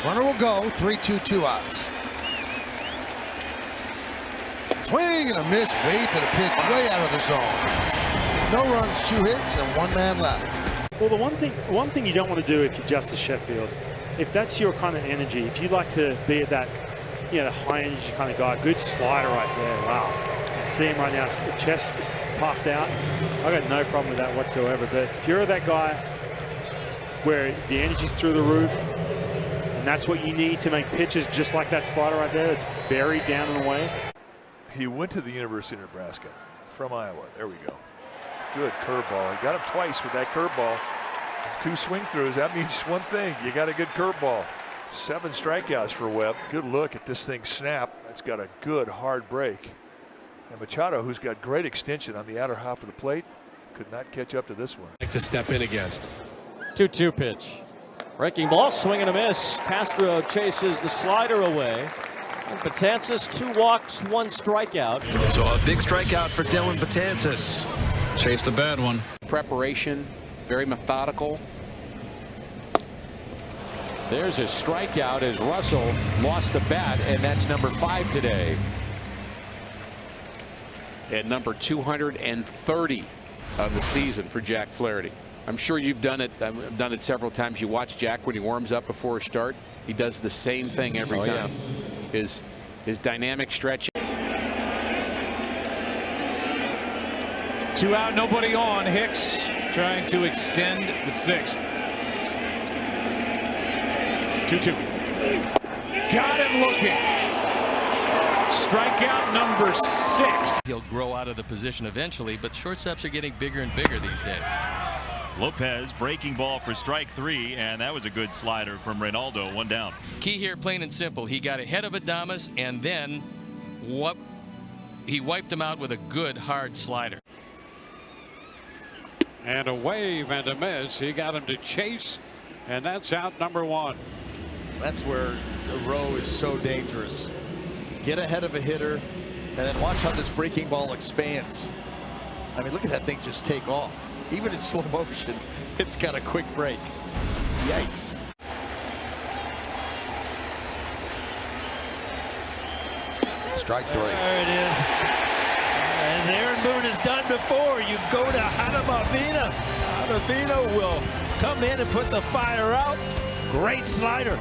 Runner will go. 3-2, 2 outs. Swing and a miss. Way to the pitch, way out of the zone. No runs, 2 hits, and 1 man left. Well, the one thing you don't want to do if you're Justice Sheffield, if that's your kind of energy, if you like to be at that, the high energy kind of guy, good slider right there. Wow. I see him right now, the chest puffed out. I got no problem with that whatsoever. But if you're that guy where the energy's through the roof, and that's what you need to make pitches just like that slider right there, that's buried down and away. He went to the University of Nebraska from Iowa. There we go. Good curveball. He got him twice with that curveball. 2 swing throughs. That means one thing. You got a good curveball. 7 strikeouts for Webb. Good look at this thing snap. It's got a good hard break. And Machado, who's got great extension on the outer half of the plate, could not catch up to this one. To step in against. 2-2 pitch. Breaking ball, swing and a miss. Castro chases the slider away. And Betances, 2 walks, 1 strikeout. So a big strikeout for Dylan Betances. Chased a bad one. Preparation, very methodical. There's a strikeout as Russell lost the bat, and that's number 5 today. At number 230 of the season for Jack Flaherty. I'm sure you've done it. I've done it several times. You watch Jack when he warms up before a start. He does the same thing every time. Yeah. His dynamic stretch. 2 out, nobody on. Hicks trying to extend the 6th. 2-2. Got him looking. Strikeout number 6. He'll grow out of the position eventually, but shortstops are getting bigger and bigger these days. Lopez breaking ball for strike 3, and that was a good slider from Reynaldo. 1 down. Key here, plain and simple. He got ahead of Adames, and then he wiped him out with a good hard slider. And a wave and a miss. He got him to chase, and that's out number 1. That's where the row is so dangerous. Get ahead of a hitter, and then watch how this breaking ball expands. I mean, look at that thing just take off. Even in slow motion, it's got a quick break. Yikes. Strike 3. There it is. As Aaron Boone has done before, you go to Hanamavina. Hanamavina will come in and put the fire out. Great slider.